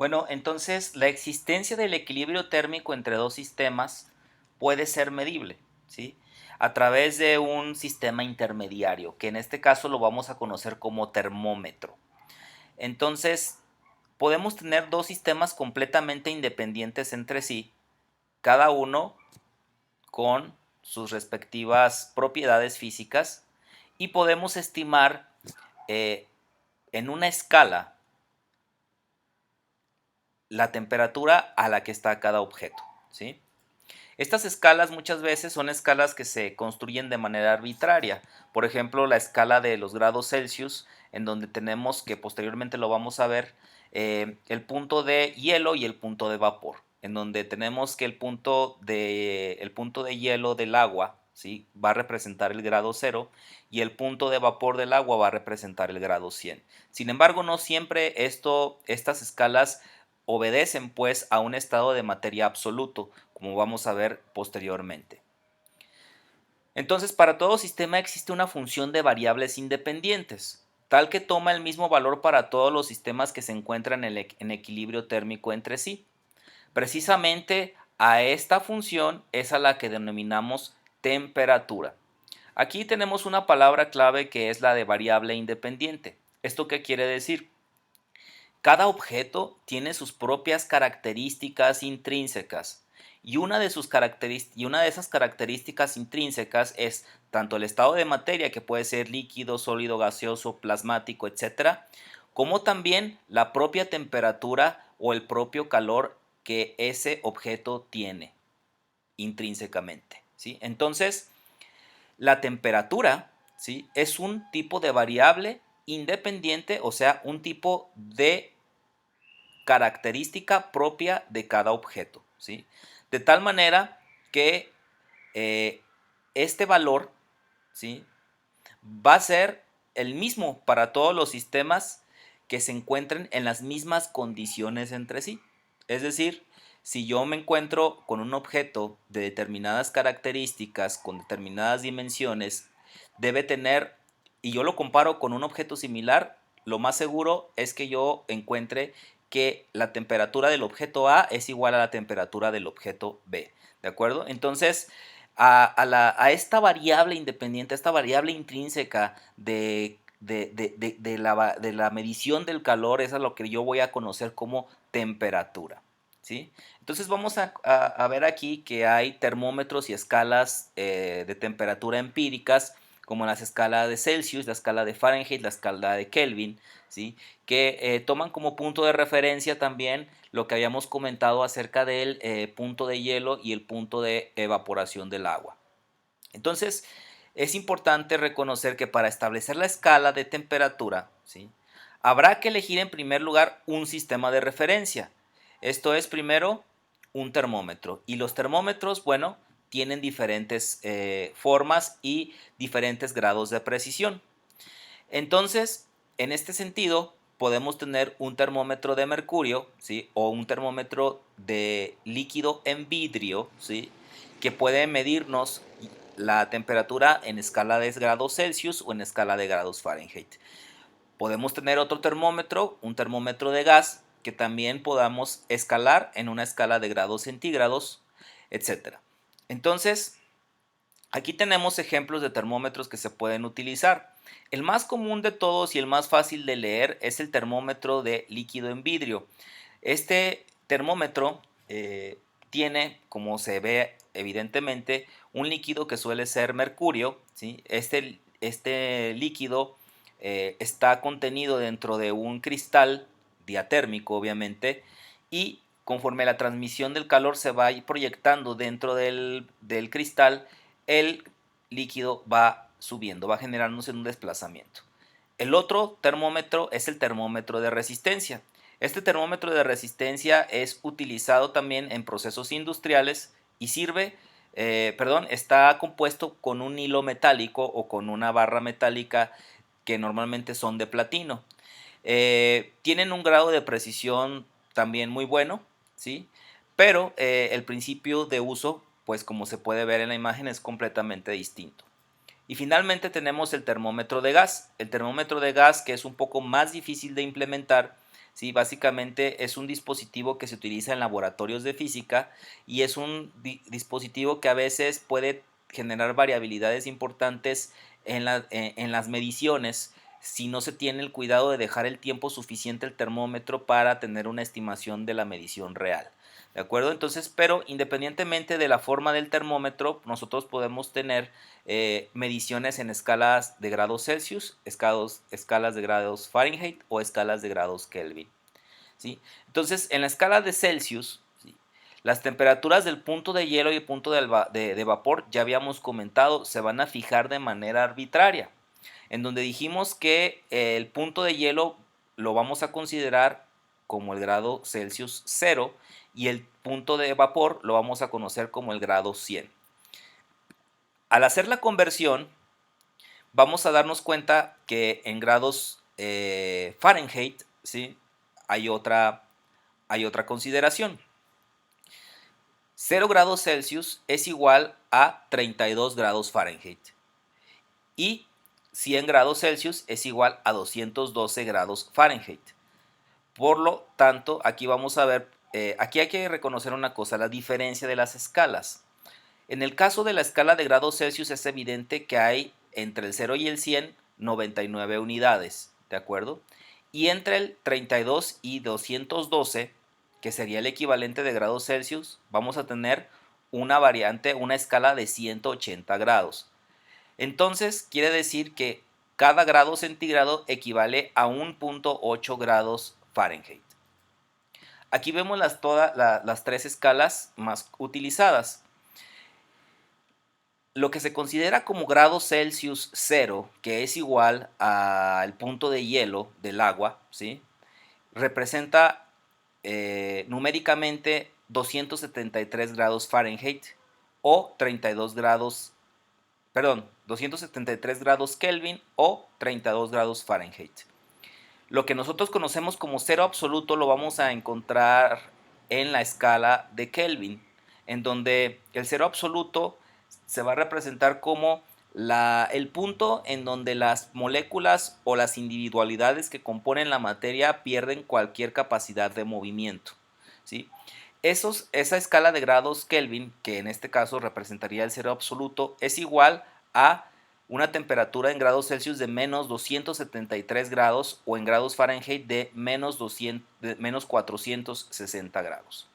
Bueno, entonces la existencia del equilibrio térmico entre dos sistemas puede ser medible, ¿sí? A través de un sistema intermediario, que en este caso lo vamos a conocer como termómetro. Entonces, podemos tener dos sistemas completamente independientes entre sí, cada uno con sus respectivas propiedades físicas, y podemos estimar eh, en una escala la temperatura a la que está cada objeto, ¿sí? Estas escalas muchas veces son escalas que se construyen de manera arbitraria. Por ejemplo, la escala de los grados Celsius, en donde tenemos, que posteriormente lo vamos a ver, el punto de hielo y el punto de vapor, en donde tenemos que el punto de hielo del agua, ¿sí?, va a representar el grado cero, y el punto de vapor del agua va a representar el grado 100. Sin embargo, no siempre estas escalas obedecen pues a un estado de materia absoluto, como vamos a ver posteriormente. Entonces, para todo sistema existe una función de variables independientes, tal que toma el mismo valor para todos los sistemas que se encuentran en equilibrio térmico entre sí. Precisamente a esta función es a la que denominamos temperatura. Aquí tenemos una palabra clave que es la de variable independiente. ¿Esto qué quiere decir? Cada objeto tiene sus propias características intrínsecas, y una de esas características intrínsecas es tanto el estado de materia, que puede ser líquido, sólido, gaseoso, plasmático, etcétera, como también la propia temperatura o el propio calor que ese objeto tiene intrínsecamente, ¿sí? Entonces, la temperatura, ¿sí?, es un tipo de variable independiente, o sea, un tipo de característica propia de cada objeto, ¿sí? De tal manera que eh, este valor, ¿sí?, va a ser el mismo para todos los sistemas que se encuentren en las mismas condiciones entre sí. Es decir, si yo me encuentro con un objeto de determinadas características, con determinadas dimensiones, debe tener, y yo lo comparo con un objeto similar, lo más seguro es que yo encuentre que la temperatura del objeto A es igual a la temperatura del objeto B. ¿De acuerdo? Entonces, a esta variable independiente, a esta variable intrínseca de la medición del calor, es a lo que yo voy a conocer como temperatura, ¿sí? Entonces vamos a ver aquí que hay termómetros y escalas de temperatura empíricas, como las escalas de Celsius, la escala de Fahrenheit, la escala de Kelvin, ¿sí?, que toman como punto de referencia también lo que habíamos comentado acerca del punto de hielo y el punto de evaporación del agua. Entonces, es importante reconocer que para establecer la escala de temperatura, ¿sí?, habrá que elegir en primer lugar un sistema de referencia. Esto es, primero, un termómetro. Y los termómetros, bueno, tienen diferentes formas y diferentes grados de precisión. Entonces, en este sentido, podemos tener un termómetro de mercurio, ¿sí?, o un termómetro de líquido en vidrio, ¿sí?, que puede medirnos la temperatura en escala de grados Celsius o en escala de grados Fahrenheit. Podemos tener otro termómetro, un termómetro de gas, que también podamos escalar en una escala de grados centígrados, etcétera. Entonces, aquí tenemos ejemplos de termómetros que se pueden utilizar. El más común de todos y el más fácil de leer es el termómetro de líquido en vidrio. Este termómetro tiene, como se ve evidentemente, un líquido que suele ser mercurio, ¿sí? Este líquido está contenido dentro de un cristal diatérmico, obviamente, y conforme la transmisión del calor se va proyectando dentro del cristal, el líquido va subiendo, va generándose un desplazamiento. El otro termómetro es el termómetro de resistencia. Este termómetro de resistencia es utilizado también en procesos industriales y está compuesto con un hilo metálico o con una barra metálica que normalmente son de platino. Tienen un grado de precisión también muy bueno, ¿sí? Pero el principio de uso, pues como se puede ver en la imagen, es completamente distinto. Y finalmente tenemos el termómetro de gas. El termómetro de gas, que es un poco más difícil de implementar, ¿sí? Básicamente es un dispositivo que se utiliza en laboratorios de física y es un dispositivo que a veces puede generar variabilidades importantes en las mediciones si no se tiene el cuidado de dejar el tiempo suficiente el termómetro para tener una estimación de la medición real. ¿De acuerdo? Entonces, pero independientemente de la forma del termómetro, nosotros podemos tener mediciones en escalas de grados Celsius, escalas de grados Fahrenheit o escalas de grados Kelvin. ¿Sí? Entonces, en la escala de Celsius, ¿sí?, las temperaturas del punto de hielo y el punto de vapor, ya habíamos comentado, se van a fijar de manera arbitraria, en donde dijimos que el punto de hielo lo vamos a considerar como el grado Celsius 0 y el punto de vapor lo vamos a conocer como el grado 100. Al hacer la conversión, vamos a darnos cuenta que en grados Fahrenheit, ¿sí?, hay otra consideración. 0 grados Celsius es igual a 32 grados Fahrenheit y 100 grados Celsius es igual a 212 grados Fahrenheit. Por lo tanto, aquí vamos a ver, aquí hay que reconocer una cosa, la diferencia de las escalas. En el caso de la escala de grados Celsius es evidente que hay entre el 0 y el 100 99 unidades, ¿de acuerdo? Y entre el 32 y 212, que sería el equivalente de grados Celsius, vamos a tener una variante, una escala de 180 grados. Entonces, quiere decir que cada grado centígrado equivale a 1.8 grados Fahrenheit. Aquí vemos todas las tres escalas más utilizadas. Lo que se considera como grado Celsius 0, que es igual al punto de hielo del agua, ¿sí?, representa numéricamente 273 grados Fahrenheit o 32 grados, perdón, 273 grados Kelvin o 32 grados Fahrenheit. Lo que nosotros conocemos como cero absoluto lo vamos a encontrar en la escala de Kelvin, en donde el cero absoluto se va a representar como el punto en donde las moléculas o las individualidades que componen la materia pierden cualquier capacidad de movimiento, ¿sí? Esa escala de grados Kelvin, que en este caso representaría el cero absoluto, es igual a una temperatura en grados Celsius de menos 273 grados o en grados Fahrenheit de menos 460 grados.